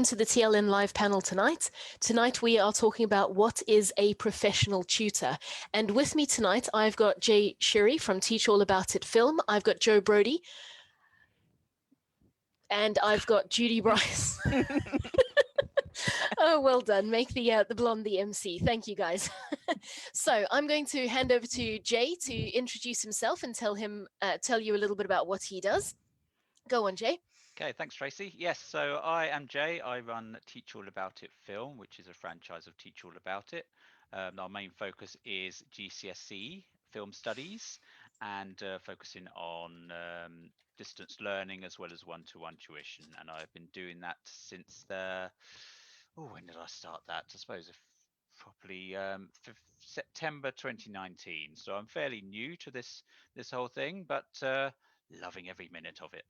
welcome to the TLN live panel tonight. Tonight we are talking about what is a professional tutor. And with me tonight, I've got Jay Sherry from Teach All About It Film. I've got Joe Brody. And I've got Judy Bryce. Oh, well done. Make the blonde the MC. Thank you, guys. So I'm going to hand over to Jay to introduce himself and tell you a little bit about what he does. Go on, Jay. Okay, thanks, Tracy. Yes, so I am Jay. I run Teach All About It Film, which is a franchise of Teach All About It. Our main focus is GCSE film studies and focusing on distance learning as well as one-to-one tuition. And I've been doing that since when did I start that? I suppose probably September 2019. So I'm fairly new to this whole thing, but loving every minute of it.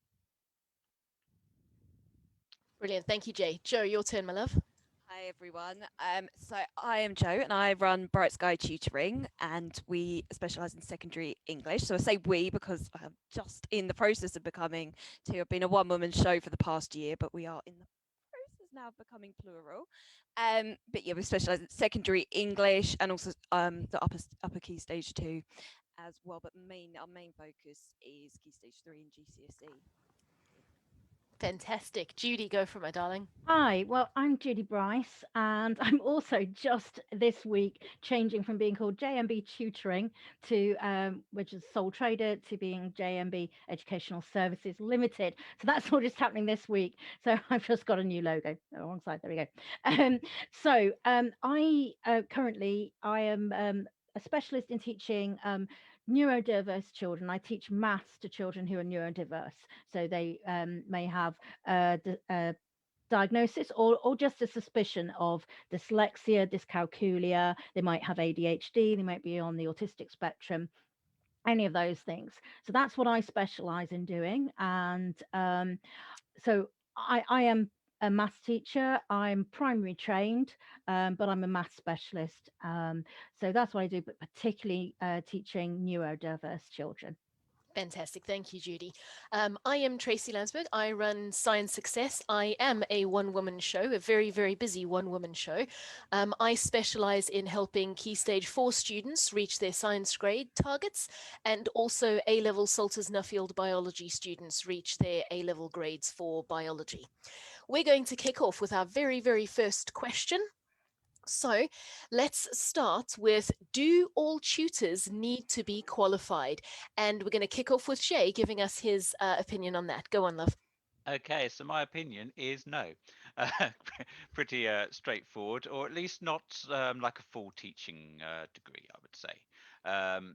Brilliant. Thank you, Jay. Joe, your turn, my love. Hi everyone. So I am Joe and I run Bright Sky Tutoring and we specialise in secondary English. So I say we because I'm just in the process of becoming two. I've been a one-woman show for the past year, but we are in the process now of becoming plural. But yeah, we specialise in secondary English and also the upper key stage 2 as well. But our main focus is key stage 3 and GCSE. Fantastic. Judy, go for it, my darling. Hi, well, I'm Judy Bryce, and I'm also just this week changing from being called JMB Tutoring to, which is sole trader, to being JMB Educational Services Limited. So that's all just happening this week. So I've just got a new logo alongside. There we go. I currently I am a specialist in teaching neurodiverse children. I teach maths to children who are neurodiverse, so they may have diagnosis or just a suspicion of dyslexia, dyscalculia. They might have ADHD, they might be on the autistic spectrum, any of those things. So that's what I specialize in doing. And so I am a maths teacher. I'm primary trained, but I'm a maths specialist. So that's what I do, but particularly teaching neurodiverse children. Fantastic. Thank you, Judy. I am Tracy Landsberg. I run Science Success. I am a one-woman show, a very, very busy one-woman show. I specialize in helping Key Stage 4 students reach their science grade targets and also A-level Salters-Nuffield biology students reach their A-level grades for biology. We're going to kick off with our very, very first question. So let's start with, do all tutors need to be qualified? And we're going to kick off with Shay giving us his opinion on that. Go on, love. Okay, so my opinion is no. Pretty straightforward, or at least not like a full teaching degree, I would say.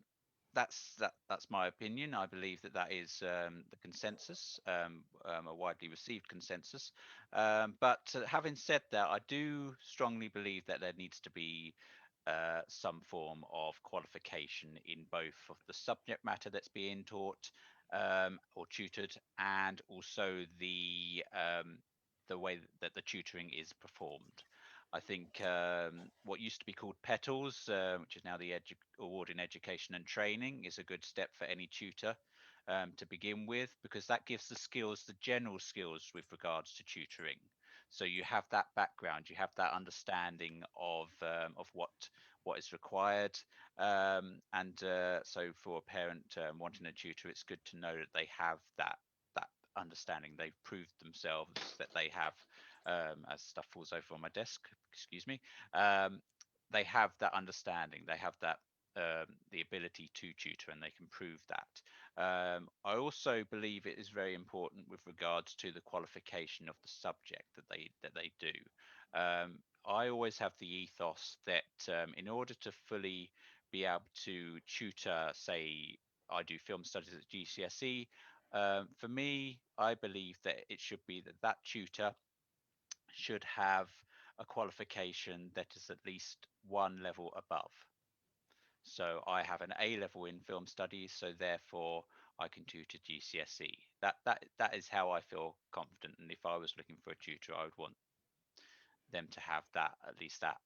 That's my opinion. I believe that is the consensus, a widely received consensus. But having said that, I do strongly believe that there needs to be some form of qualification in both of the subject matter that's being taught or tutored, and also the way that the tutoring is performed. I think what used to be called PETALS, which is now the Award in Education and Training, is a good step for any tutor to begin with, because that gives the skills, the general skills with regards to tutoring. So you have that background, you have that understanding of what is required, so for a parent wanting a tutor, it's good to know that they have that understanding. They've proved themselves that they have, as stuff falls over on my desk, excuse me, they have that understanding, they have that the ability to tutor, and they can prove that. I also believe it is very important with regards to the qualification of the subject that they do. I always have the ethos that in order to fully be able to tutor, say I do film studies at GCSE, for me, I believe that it should be that tutor should have a qualification that is at least one level above. So I have an A level in film studies, so therefore I can tutor GCSE. That is how I feel confident. And if I was looking for a tutor, I would want them to have that, at least that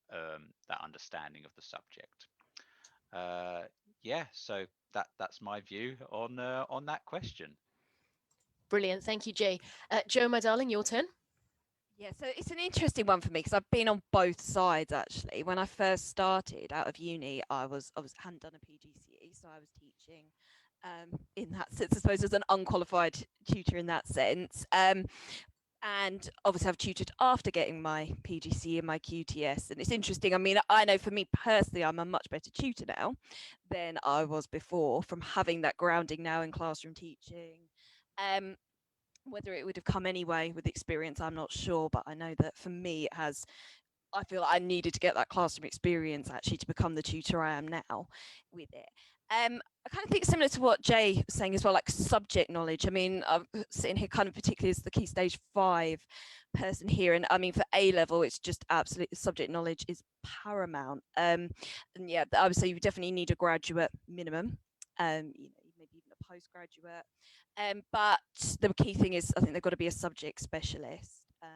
understanding of the subject. Yeah, so that's my view on that question. Brilliant. Thank you, Jay. Joe, my darling, your turn. Yeah, so it's an interesting one for me because I've been on both sides actually. When I first started out of uni, I hadn't done a PGCE, so I was teaching in that sense, I suppose, as an unqualified tutor in that sense. And obviously I've tutored after getting my PGCE and my QTS. And it's interesting. I mean, I know for me personally, I'm a much better tutor now than I was before from having that grounding now in classroom teaching. Um, whether it would have come anyway with experience, I'm not sure, but I know that for me, it has. I feel like I needed to get that classroom experience actually to become the tutor I am now with it. I kind of think similar to what Jay was saying as well, like subject knowledge. I mean, I'm sitting here kind of particularly as the Key Stage 5 person here, and I mean for A level, it's just absolute subject knowledge is paramount. And yeah, I would say you definitely need a graduate minimum. Maybe even a postgraduate. But the key thing is, I think they've got to be a subject specialist. I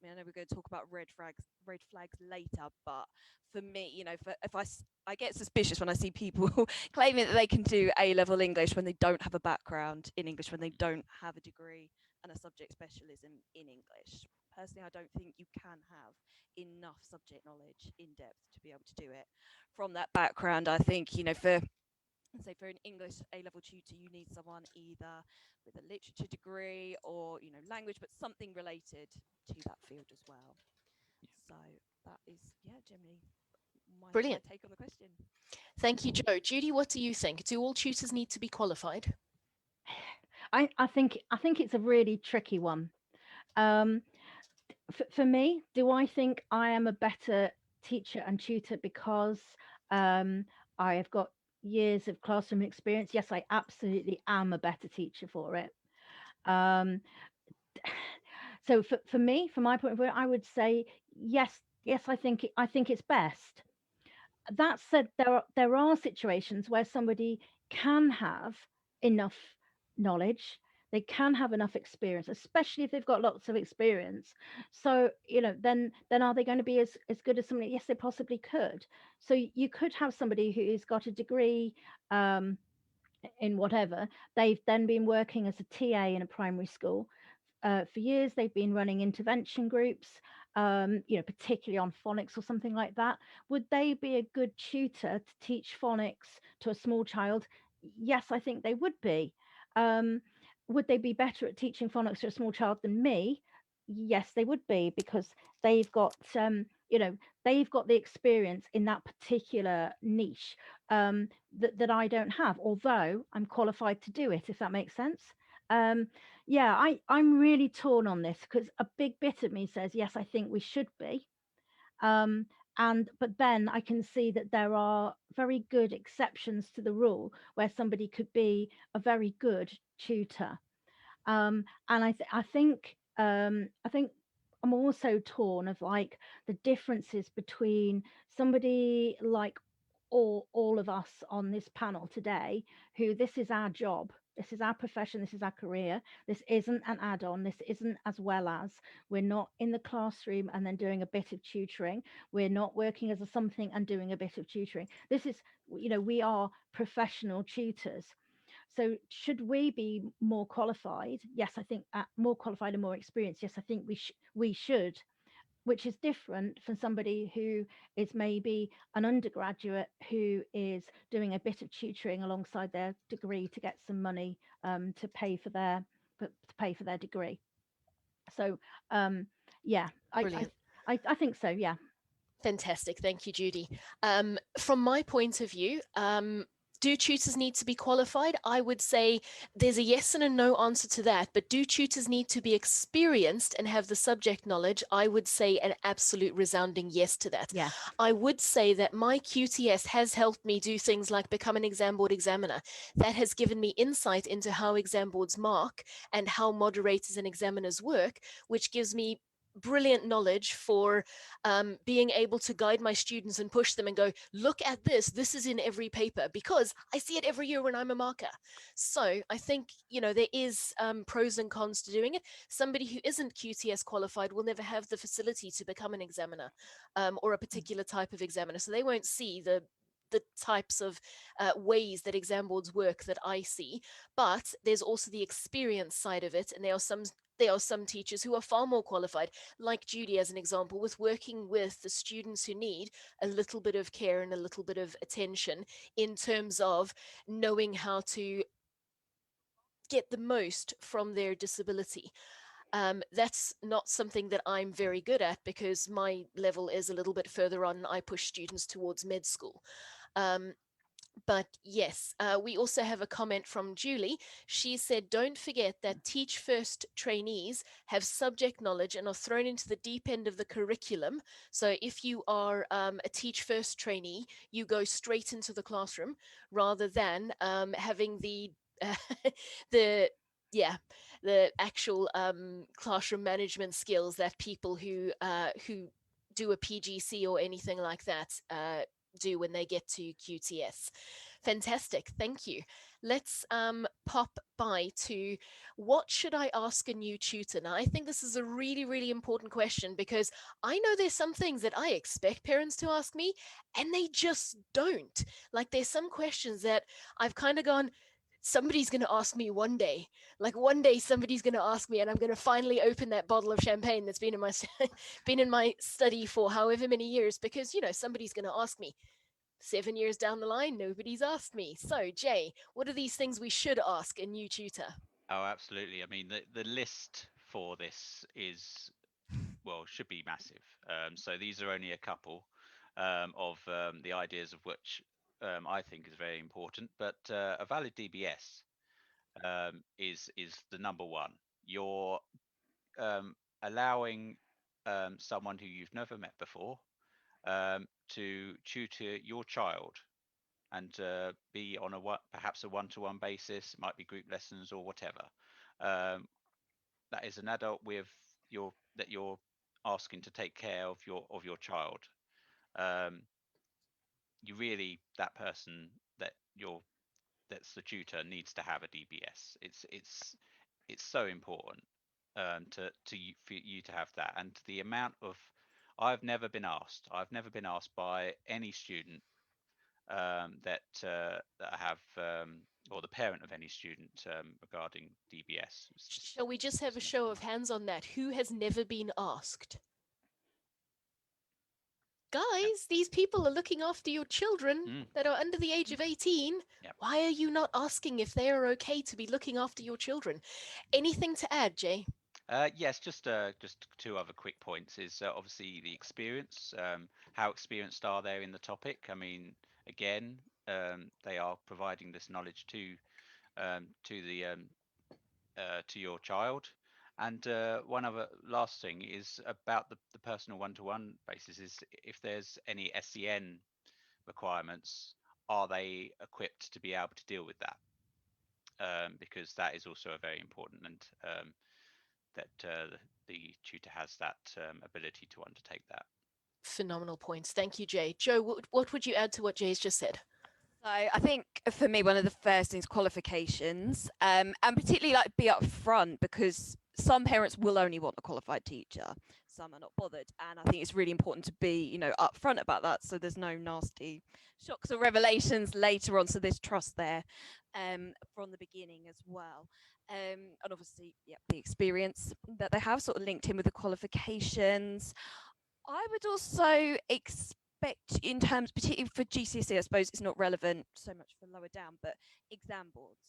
mean, I know we're going to talk about red flags later, but for me, if I get suspicious when I see people claiming that they can do A-level English when they don't have a background in English, when they don't have a degree and a subject specialism in English. Personally, I don't think you can have enough subject knowledge in depth to be able to do it. From that background, I think, for an English A-level tutor, you need someone either with a literature degree or language, but something related to that field as well. So that is, yeah, generally my Brilliant. take on the question. Thank you, Joe. Judy, what do you think? Do all tutors need to be qualified? I think it's a really tricky one. Um, for me, do I think I am a better teacher and tutor because um, I have got years of classroom experience? Yes, I absolutely am a better teacher for it. Um, so for me, from my point of view, I would say yes, yes. I think it's best. That said, there are situations where somebody can have enough knowledge, they can have enough experience, especially if they've got lots of experience. So then are they going to be as good as somebody? Yes, they possibly could. So you could have somebody who's got a degree in whatever. They've then been working as a TA in a primary school for years. They've been running intervention groups, particularly on phonics or something like that. Would they be a good tutor to teach phonics to a small child? Yes, I think they would be. Um, would they be better at teaching phonics to a small child than me? Yes, they would be, because they've got they've got the experience in that particular niche that I don't have, although I'm qualified to do it, if that makes sense. Um, yeah, I'm really torn on this, because a big bit of me says yes, I think we should be. Um, but then I can see that there are very good exceptions to the rule where somebody could be a very good tutor. And I think I'm also torn of like the differences between somebody like all of us on this panel today, who this is our job, this is our profession, this is our career. This isn't an add-on, this isn't as well as. We're not in the classroom and then doing a bit of tutoring. We're not working as a something and doing a bit of tutoring. This is, we are professional tutors. So should we be more qualified? Yes, I think more qualified and more experienced. Yes, I think we should, which is different from somebody who is maybe an undergraduate who is doing a bit of tutoring alongside their degree to get some money to pay for their degree. So yeah, Brilliant. I think so. Yeah. Fantastic. Thank you, Judy. From my point of view, do tutors need to be qualified? I would say there's a yes and a no answer to that, but do tutors need to be experienced and have the subject knowledge? I would say an absolute resounding yes to that. Yes. I would say that my QTS has helped me do things like become an exam board examiner. That has given me insight into how exam boards mark and how moderators and examiners work, which gives me brilliant knowledge for being able to guide my students and push them and go, look at this. This is in every paper, because I see it every year when I'm a marker. So I think, there is pros and cons to doing it. Somebody who isn't QTS qualified will never have the facility to become an examiner or a particular type of examiner. So they won't see the types of ways that exam boards work that I see. But there's also the experience side of it. And there are some there are some teachers who are far more qualified, like Judy, as an example, with working with the students who need a little bit of care and a little bit of attention in terms of knowing how to get the most from their disability. That's not something that I'm very good at because my level is a little bit further on. I push students towards med school. Um, but yes, we also have a comment from Julie. She said, don't forget that Teach First trainees have subject knowledge and are thrown into the deep end of the curriculum. So if you are a Teach First trainee, you go straight into the classroom rather than having uh, the yeah the actual classroom management skills that people who do a PGC or anything like that do when they get to QTS. Fantastic, thank you. Let's pop by to what should I ask a new tutor? Now, I think this is a really, really important question because I know there's some things that I expect parents to ask me and they just don't. Like, there's some questions that I've kind of gone, somebody's going to ask me one day. Like one day somebody's going to ask me and I'm going to finally open that bottle of champagne that's been in my been in my study for however many years because somebody's going to ask me. 7 years down the line, nobody's asked me. So, Jay, what are these things we should ask a new tutor? Oh, absolutely. I mean, the list for this is, well, should be massive. So these are only a couple of the ideas of which I think is very important. But a valid DBS is the number one. You're allowing someone who you've never met before to tutor your child and be on perhaps a one-to-one basis. It might be group lessons or whatever. Um, that is an adult with that you're asking to take care of your child. Um, you really that person that you're that's the tutor needs to have a DBS. It's so important for you to have that. And the amount of I've never been asked by any student that I have or the parent of any student regarding DBS. It's just Shall we just have a never show come of up. hands on that? Who has never been asked? Yep. Guys, these people are looking after your children Mm, that are under the age of 18. yep. Why are you not asking if they are okay to be looking after your children? Anything to add, Jay? Yes, just two other quick points is obviously the experience. How experienced are they in the topic? I mean, again, they are providing this knowledge to the to your child. And one other last thing is about the personal one-to-one basis is if there's any SEN requirements, are they equipped to be able to deal with that? Because that is also a very important and that the tutor has that ability to undertake that. Phenomenal points. Thank you, Jay. Joe, what would you add to what Jay's just said? So I think for me, one of the first things, qualifications, and particularly like be upfront because some parents will only want a qualified teacher, some are not bothered, and I think it's really important to be, upfront about that, so there's no nasty shocks or revelations later on. So there's trust there, from the beginning as well, and obviously, yeah, the experience that they have sort of linked in with the qualifications. I would also expect, in terms, particularly for GCSE, I suppose it's not relevant so much for lower down, but exam boards.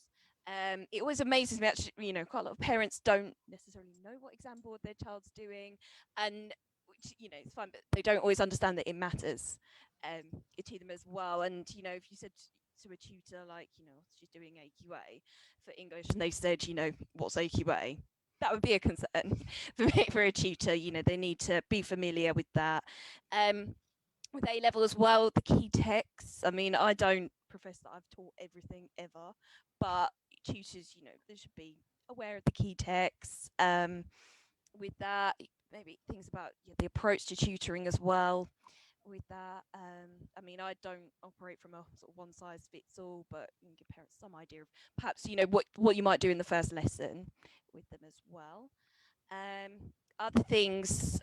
It always amazes me, actually, quite a lot of parents don't necessarily know what exam board their child's doing, and which, it's fine, but they don't always understand that it matters to them as well. And, if you said to a tutor, like, she's doing AQA for English, and they said, what's AQA? That would be a concern for a tutor. They need to be familiar with that. With A level as well, the key texts. I mean, I don't profess that I've taught everything ever, but tutors, they should be aware of the key texts. With that, maybe things about the approach to tutoring as well. With that, I mean, I don't operate from a sort of one size fits all, but you can give parents some idea of perhaps what you might do in the first lesson with them as well. Other things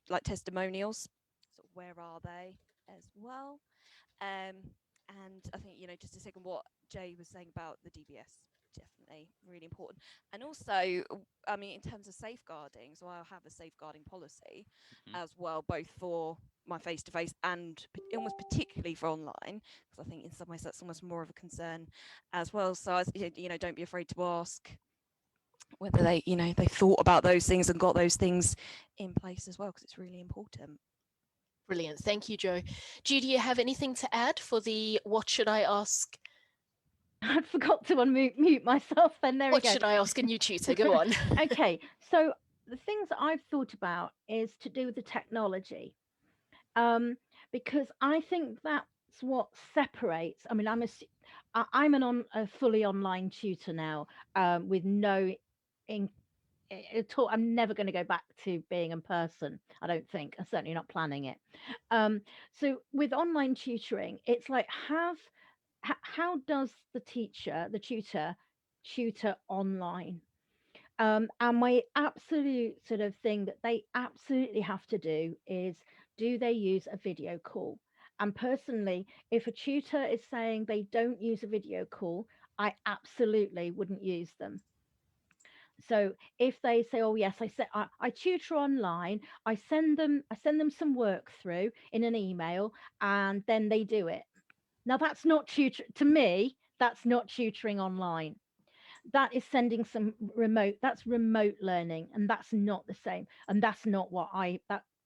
like testimonials, sort of where are they as well. And I think, just a second, what Jay was saying about the DBS. definitely really important. And also, I mean, in terms of safeguarding, so I'll have a safeguarding policy Mhm. as well, both for my face-to-face and almost particularly for online, because I think in some ways that's almost more of a concern as well. So don't be afraid to ask whether they thought about those things and got those things in place as well, because it's really important. Brilliant. Thank you, Jo. Do you have anything to add for the what should I ask? I forgot to unmute myself, and there we What go. should I ask a new tutor? Go on. Okay, so the things that I've thought about is to do with the technology, um, because I think that's what separates. I mean, I'm a fully online tutor now, with no in at all. I'm never going to go back to being in person. I don't think. I'm certainly not planning it. So with online tutoring, it's like how does the tutor tutor online? And my absolute sort of thing that they absolutely have to do is, do they use a video call? And personally, if a tutor is saying they don't use a video call, I absolutely wouldn't use them. So if they say, oh yes, I tutor online, I send them some work through in an email, and then they do it. Now that's not tutor to me. That's not tutoring online. That is sending some that's remote learning, and that's not the same, and that's not what I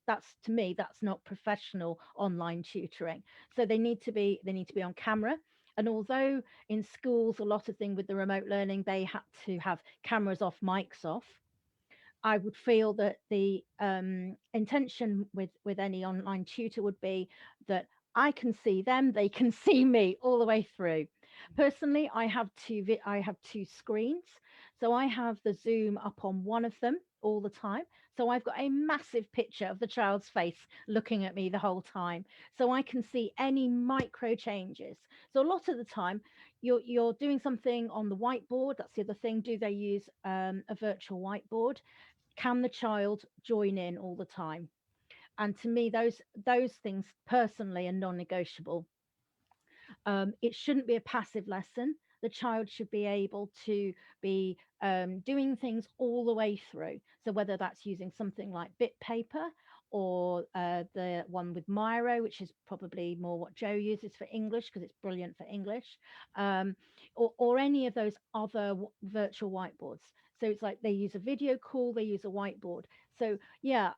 that's to me, that's not professional online tutoring. So they need to be on camera. And although in schools a lot of thing with the remote learning, they had to have cameras off, mics off, I would feel that the intention with any online tutor would be that I can see them, they can see me all the way through. Personally, I have two screens, so I have the Zoom up on one of them all the time. So I've got a massive picture of the child's face looking at me the whole time, so I can see any micro changes. So a lot of the time, you're doing something on the whiteboard. That's the other thing. Do they use a virtual whiteboard? Can the child join in all the time? And to me, those things personally are non-negotiable. It shouldn't be a passive lesson. The child should be able to be doing things all the way through. So whether that's using something like bit paper, or the one with Miro, which is probably more what Jo uses for English because it's brilliant for English, or any of those other virtual whiteboards. So it's like they use a video call, they use a whiteboard. So yeah,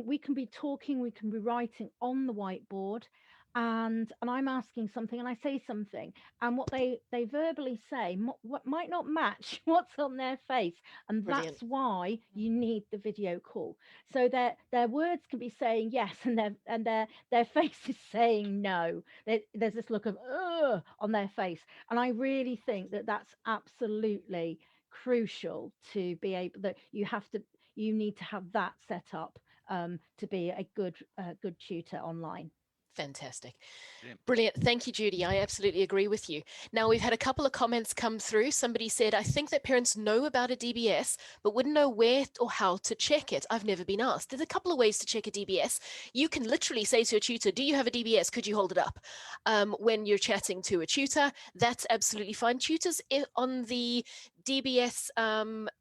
we can be talking, we can be writing on the whiteboard, and I'm asking something and I say something, and what they verbally say what might not match what's on their face, and Brilliant. that's why you need the video call. So their words can be saying yes, and their face is saying no. There's this look of ugh on their face, and I really think that that's absolutely crucial to be able, that you need to have that set up, to be a good tutor online. Fantastic. Brilliant. Brilliant. Thank you, Judy. I absolutely agree with you. Now, we've had a couple of comments come through. Somebody said, I think that parents know about a DBS, but wouldn't know where or how to check it. I've never been asked. There's a couple of ways to check a DBS. You can literally say to your tutor, do you have a DBS? Could you hold it up? When you're chatting to a tutor, that's absolutely fine. Tutors on the DBS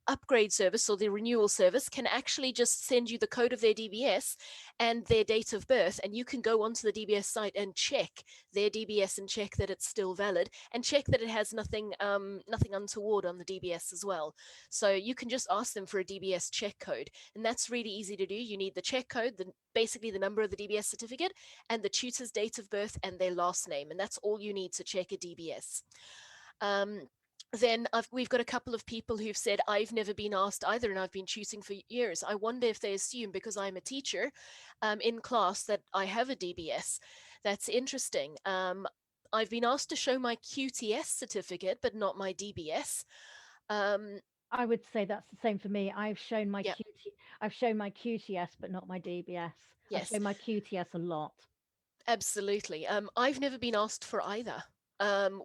upgrade service or the renewal service can actually just send you the code of their DBS and their date of birth, and you can go onto the DBS site and check their DBS and check that it's still valid, and check that it has nothing untoward on the DBS as well. So you can just ask them for a DBS check code, and that's really easy to do. You need the check code, basically the number of the DBS certificate, and the tutor's date of birth and their last name, and that's all you need to check a DBS. Then we've got a couple of people who've said, I've never been asked either, and I've been tutoring for years. I wonder if they assume because I'm a teacher in class that I have a DBS. That's interesting. I've been asked to show my QTS certificate, but not my DBS. I would say that's the same for me. Yeah, I've shown my QTS, but not my DBS. I've yes, shown my QTS a lot. absolutely. I've never been asked for either.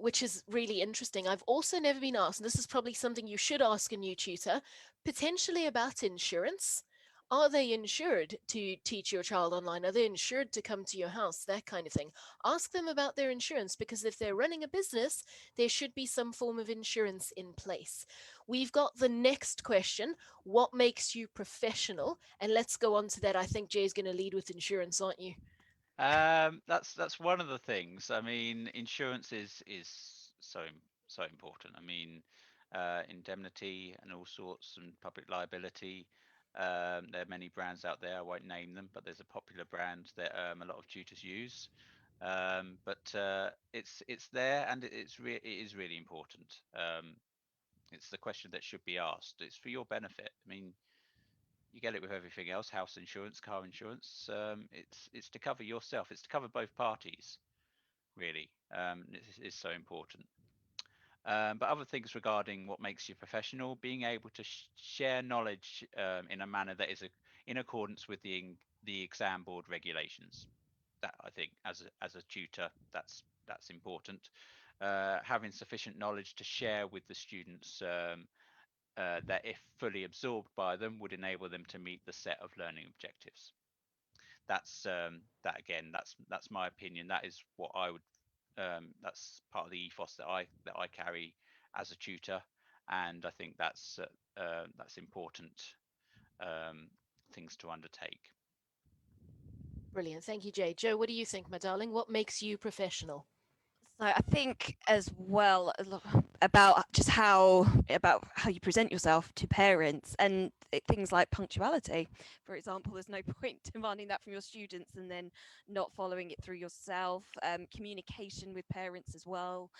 Which is really interesting. I've also never been asked, and this is probably something you should ask a new tutor, potentially about insurance. Are they insured to teach your child online? Are they insured to come to your house? That kind of thing. Ask them about their insurance, because if they're running a business, there should be some form of insurance in place. We've got the next question. What makes you professional? And let's go on to that. I think Jay's going to lead with insurance, aren't you? That's one of the things. I mean, insurance is so important. I mean, indemnity and all sorts, and public liability. There are many brands out there. I won't name them, but there's a popular brand that a lot of tutors use. But it's there, and it is really important. It's the question that should be asked. It's for your benefit. I mean, you get it with everything else, house insurance, car insurance. It's to cover yourself. It's to cover both parties, really. It's so important. But other things regarding what makes you professional, being able to share knowledge in a manner that is in accordance with the exam board regulations. That, I think, as a tutor, that's important. Having sufficient knowledge to share with the students, that, if fully absorbed by them, would enable them to meet the set of learning objectives. That again, that's my opinion. That is what I would. That's part of the ethos that I carry as a tutor, and I think that's important things to undertake. Brilliant. Thank you, Jay. Joe, what do you think, my darling? What makes you professional? So I think as well about how you present yourself to parents, and things like punctuality. For example, there's no point demanding that from your students and then not following it through yourself. Communication with parents as well.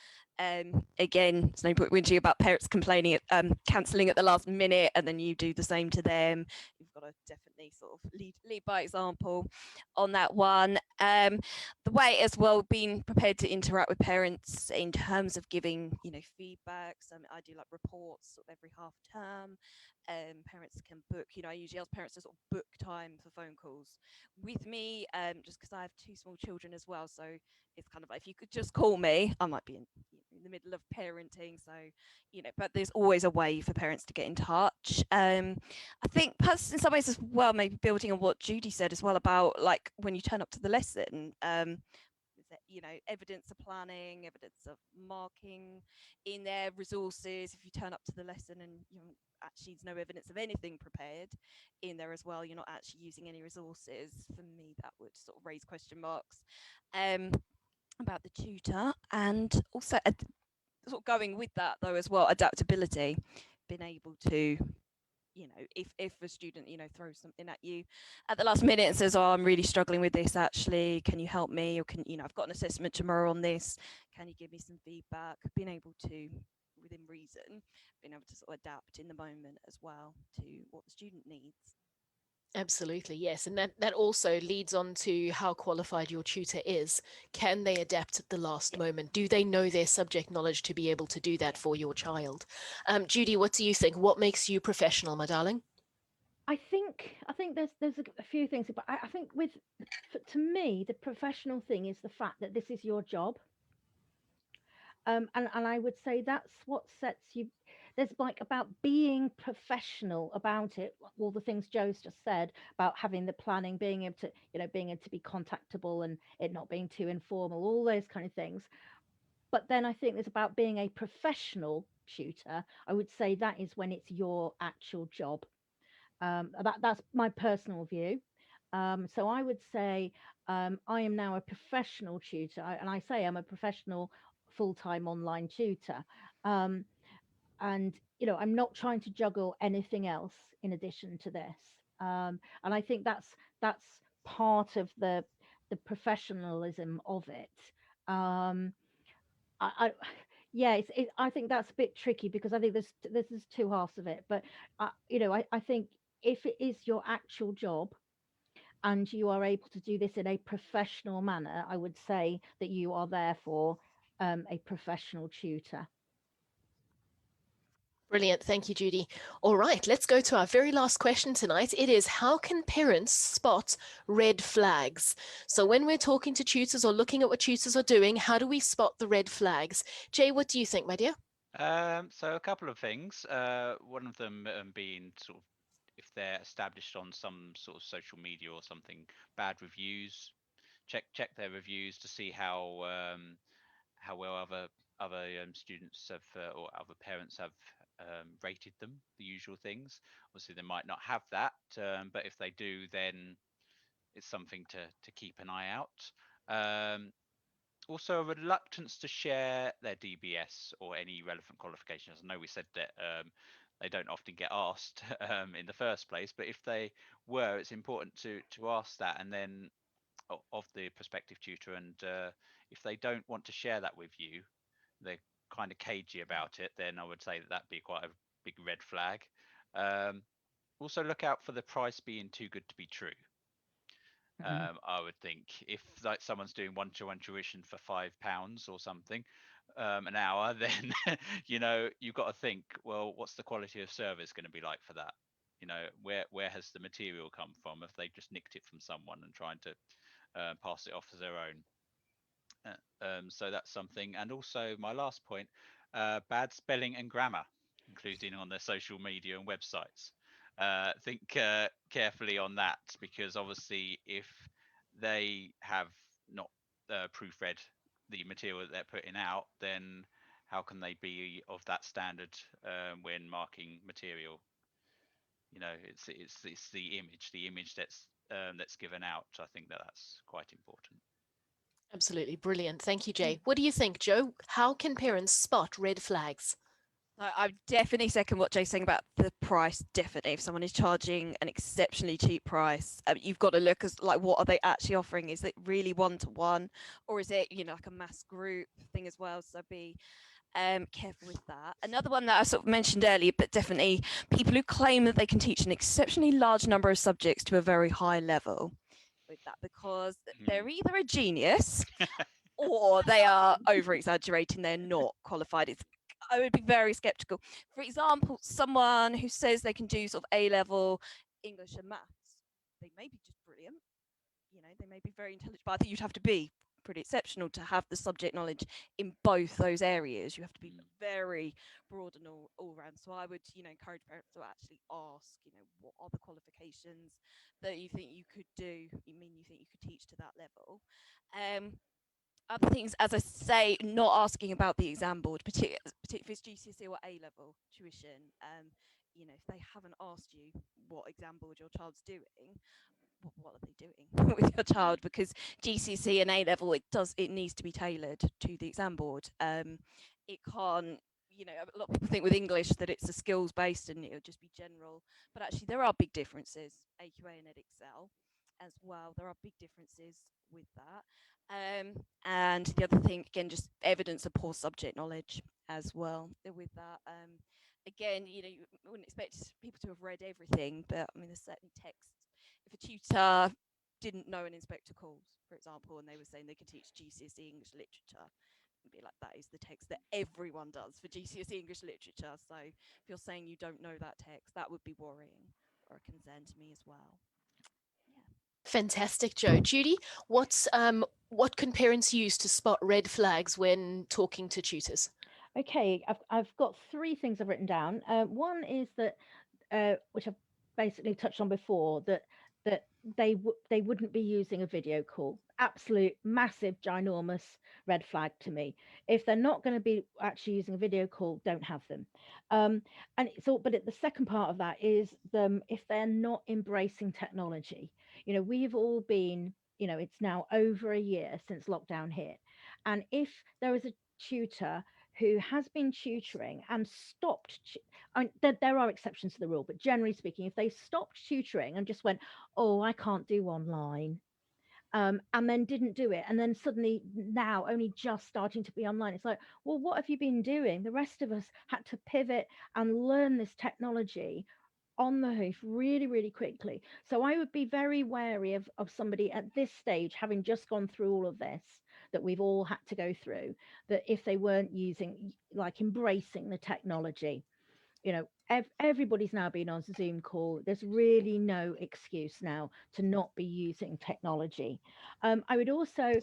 Again, there's no point whinging about parents complaining at cancelling at the last minute, and then you do the same to them. You've got to definitely sort of lead by example on that one. The way as well, being prepared to interact with parents in terms of giving feedbacks. I do like reports sort of every half term. Parents can book, I usually ask parents to sort of book time for phone calls with me, just because I have two small children as well, so it's kind of like, if you could just call me, I might be in the middle of parenting, so but there's always a way for parents to get in touch. I think perhaps in some ways as well, maybe building on what Judy said as well about, like, when you turn up to the lesson, evidence of planning, evidence of marking in their resources. If you turn up to the lesson and actually there's no evidence of anything prepared in there as well, you're not actually using any resources. For me, that would sort of raise question marks about the tutor. And also sort of going with that though as well, adaptability, being able to if a student throws something at you at the last minute and says, oh, I'm really struggling with this, actually, can you help me? Or can I've got an assessment tomorrow on this, can you give me some feedback? Being able to, within reason, being able to sort of adapt in the moment as well to what the student needs. Absolutely, yes. And that also leads on to how qualified your tutor is. Can they adapt at the last moment? Do they know their subject knowledge to be able to do that for your child? Judy, what do you think? What makes you professional, my darling? I think there's a few things, but I think to me, the professional thing is the fact that this is your job. And I would say that's what sets you. There's like about being professional about it, all the things Joe's just said about having the planning, being able to, being able to be contactable and it not being too informal, all those kind of things. But then I think there's about being a professional tutor. I would say that is when it's your actual job. That's my personal view. So I would say I am now a professional tutor, and I say I'm a professional full-time online tutor. Um, and I'm not trying to juggle anything else in addition to this. And I think that's part of the professionalism of it. Um, I yeah, I think that's a bit tricky because I think there's two halves of it. But I think if it is your actual job and you are able to do this in a professional manner, I would say that you are therefore a professional tutor. Brilliant. Thank you, Judy. All right, let's go to our very last question tonight. It is, how can parents spot red flags? So when we're talking to tutors or looking at what tutors are doing, how do we spot the red flags? Jay, what do you think, my dear? So a couple of things. One of them being sort of if they're established on some sort of social media or something, bad reviews, check their reviews to see how well other students have or other parents have rated them, the usual things. Obviously, they might not have that, but if they do, then it's something to keep an eye out. Also, a reluctance to share their DBS or any relevant qualifications. I know we said that they don't often get asked in the first place, but if they were, it's important to ask that, and then of the prospective tutor. And if they don't want to share that with you, they're kind of cagey about it, then I would say that that'd be quite a big red flag. Um, Also, look out for the price being too good to be true. Mhm. I would think if like someone's doing one-to-one tuition for £5 or something an hour, then you've got to think, well, what's the quality of service going to be like for that? Where has the material come from? If they just nicked it from someone and trying to pass it off as their own. So that's something. And also, my last point, bad spelling and grammar, including on their social media and websites. Think carefully on that, because obviously, if they have not proofread the material that they're putting out, then how can they be of that standard when marking material? It's the image that's given out. I think that's quite important. Absolutely brilliant. Thank you, Mm. Jay. What do you think, Joe? How can parents spot red flags? I definitely second what Jay's saying about the price. Definitely, if someone is charging an exceptionally cheap price, you've got to look as like what are they actually offering? Is it really one to one, or is it like a mass group thing as well? So be careful with that. Another one that I sort of mentioned earlier, but definitely people who claim that they can teach an exceptionally large number of subjects to a very high level. With that, because they're Mm. either a genius or they are over exaggerating, they're not qualified. I would be very skeptical. For example, someone who says they can do sort of A level English and maths, they may be just brilliant, they may be very intelligent, but I think you'd have to be pretty exceptional to have the subject knowledge in both those areas. You have to be Mm. very broad and all round. So I would, encourage parents to actually ask, what are the qualifications that you think you could do? You think you could teach to that level? Um, Other things, as I say, not asking about the exam board, particularly if it's GCSE or A level tuition. If they haven't asked you what exam board your child's doing, what are they doing with your child? Because GCSE and A level, it needs to be tailored to the exam board. It can't. A lot of people think with English that it's a skills based and it'll just be general, but actually there are big differences. AQA and EdXL as well. There are big differences with that. And the other thing, again, just evidence of poor subject knowledge as well with that. Again, you wouldn't expect people to have read everything, but I mean, there's certain texts. If a tutor didn't know an inspector calls, for example, and they were saying they could teach GCSE English literature, it'd be like, that is the text that everyone does for GCSE English literature. So if you're saying you don't know that text, that would be worrying or a concern to me as well. Yeah. Fantastic, Joe. Judy, what can parents use to spot red flags when talking to tutors? Okay, I've got three things I've written down. One is that which I've basically touched on before, that they wouldn't be using a video call. Absolute massive, ginormous red flag to me. If they're not going to be actually using a video call, don't have them. And so, but the second part of that is them if they're not embracing technology. We've all been. It's now over a year since lockdown hit, and if there is a tutor who has been tutoring and stopped I mean, there are exceptions to the rule, but generally speaking, if they stopped tutoring and just went, "Oh, I can't do online," and then didn't do it, and then suddenly now only just starting to be online, it's like, well, what have you been doing? The rest of us had to pivot and learn this technology on the hoof really, really quickly. So I would be very wary of somebody at this stage, having just gone through all of this that we've all had to go through, that if they weren't using, like, embracing the technology. Everybody's now been on Zoom call. There's really no excuse now to not be using technology. I would also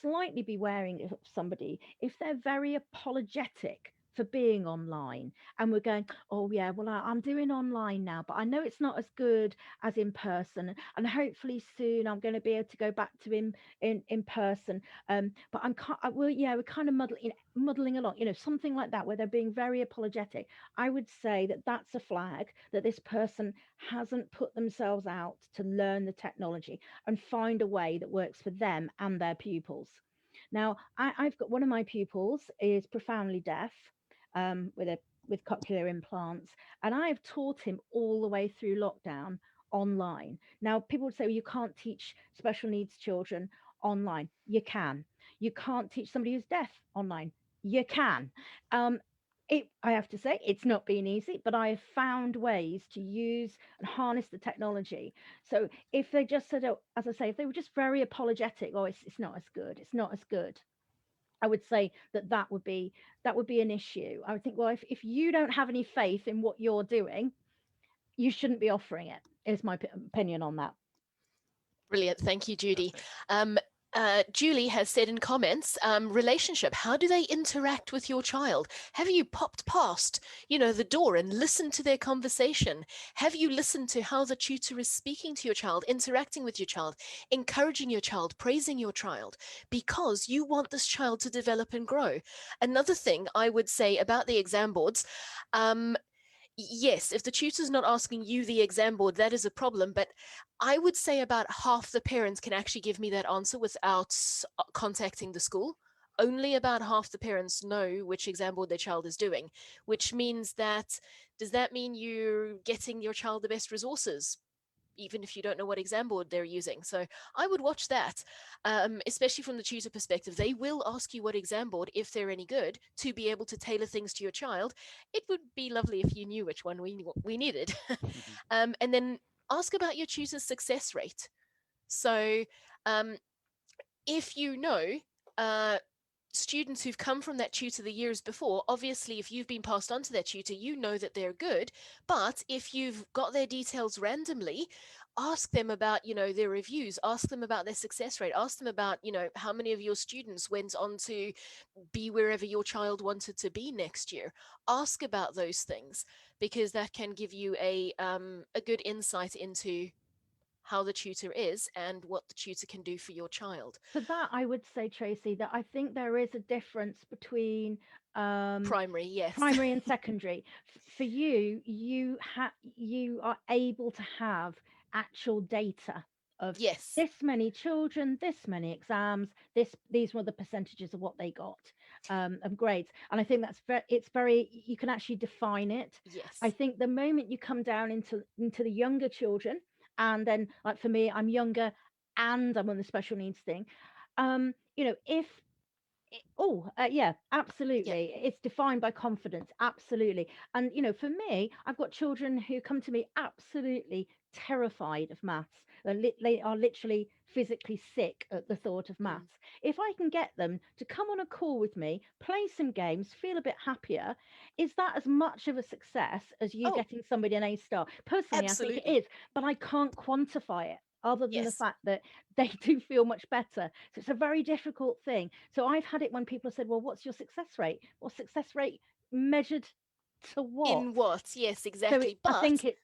slightly be wary of somebody if they're very apologetic for being online, and we're going, oh yeah, well I'm doing online now, but I know it's not as good as in person, and hopefully soon I'm going to be able to go back to in person. But we're kind of muddling along, something like that, where they're being very apologetic. I would say that that's a flag that this person hasn't put themselves out to learn the technology and find a way that works for them and their pupils. Now, I've got one of my pupils is profoundly deaf, with cochlear implants, and I've taught him all the way through lockdown online. Now, people would say, well, you can't teach special needs children online. You can. You can't teach somebody who's deaf online. You can. Um, I have to say, it's not been easy, but I have found ways to use and harness the technology. So if they just said, oh, as I say, if they were just very apologetic, oh, it's not as good, it's not as good, I would say that would be an issue. I would think, well, if you don't have any faith in what you're doing, you shouldn't be offering it, is my opinion on that. Brilliant. Thank you, Judy. Perfect. Julie has said in comments, relationship, how do they interact with your child? Have you popped past, the door and listened to their conversation? Have you listened to how the tutor is speaking to your child, interacting with your child, encouraging your child, praising your child? Because you want this child to develop and grow. Another thing I would say about the exam boards, yes, if the tutor's not asking you the exam board, that is a problem. But I would say about half the parents can actually give me that answer without contacting the school. Only about half the parents know which exam board their child is doing, which means that, does that mean you're getting your child the best resources? Even if you don't know what exam board they're using. So I would watch that, especially from the tutor perspective. They will ask you what exam board, if they're any good, to be able to tailor things to your child. It would be lovely if you knew which one we needed. And then ask about your tutor's success rate. So um, if you know uh, students who've come from that tutor the years before, obviously, if you've been passed on to that tutor, you know that they're good. But if you've got their details randomly, ask them about, their reviews, ask them about their success rate, ask them about, how many of your students went on to be wherever your child wanted to be next year. Ask about those things, because that can give you a good insight into how the tutor is and what the tutor can do for your child. For that, I would say, Tracy, that I think there is a difference between Primary, yes. primary and secondary. For you, you are able to have actual data of Yes. this many children, this many exams, these were the percentages of what they got, of grades. And I think it's very, you can actually define it. I Yes. think the moment you come down into the younger children, and then, like for me, I'm younger and I'm on the special needs thing. If yeah, Yeah. absolutely. It's defined by confidence, absolutely. And for me, I've got children who come to me absolutely terrified of maths. They are literally physically sick at the thought of Mm. maths. If I can get them to come on a call with me, play some games, feel a bit happier, is that as much of a success as you Oh, getting somebody an A star? Personally, I think it absolutely. is, but I can't quantify it other than the Yes. fact that they do feel much better. So it's a very difficult thing. So I've had it when people said, well, what's your success rate? Well, success rate measured to what? In what? Yes, So exactly. I But think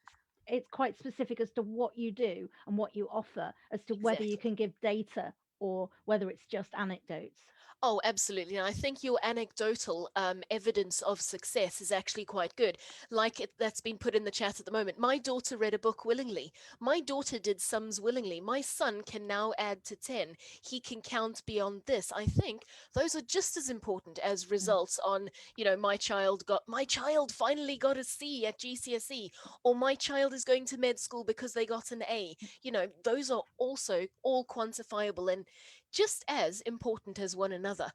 it's quite specific as to what you do and what you offer, as to whether you exactly. can give data or whether it's just anecdotes. Oh, absolutely. And I think your anecdotal evidence of success is actually quite good. Like that's been put in the chat at the moment. My daughter read a book willingly. My daughter did sums willingly. My son can now add to 10. He can count beyond this. I think those are just as important as Mm. results on, my child finally got a C at GCSE, or my child is going to med school because they got an A. Those are also all quantifiable and just as important as one another.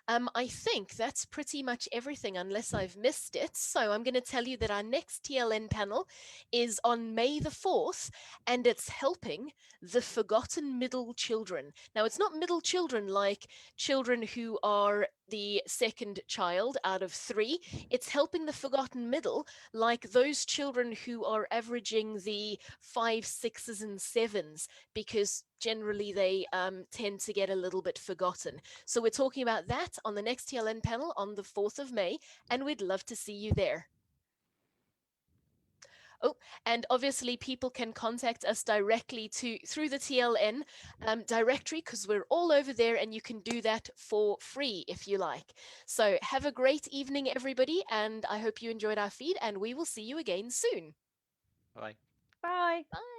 I think that's pretty much everything, unless I've missed it. So I'm going to tell you that our next TLN panel is on May the 4th, and it's helping the forgotten middle children. Now, it's not middle children like children who are the second child out of 3. It's helping the forgotten middle, like those children who are averaging the 5, 6s, and 7s, because generally they tend to get a little bit forgotten. So we're talking about that on the next TLN panel on the 4th of May, and we'd love to see you there. Oh, and obviously people can contact us directly through the TLN directory, because we're all over there, and you can do that for free if you like. So have a great evening, everybody, and I hope you enjoyed our feed, and we will see you again soon. Bye. Bye. Bye.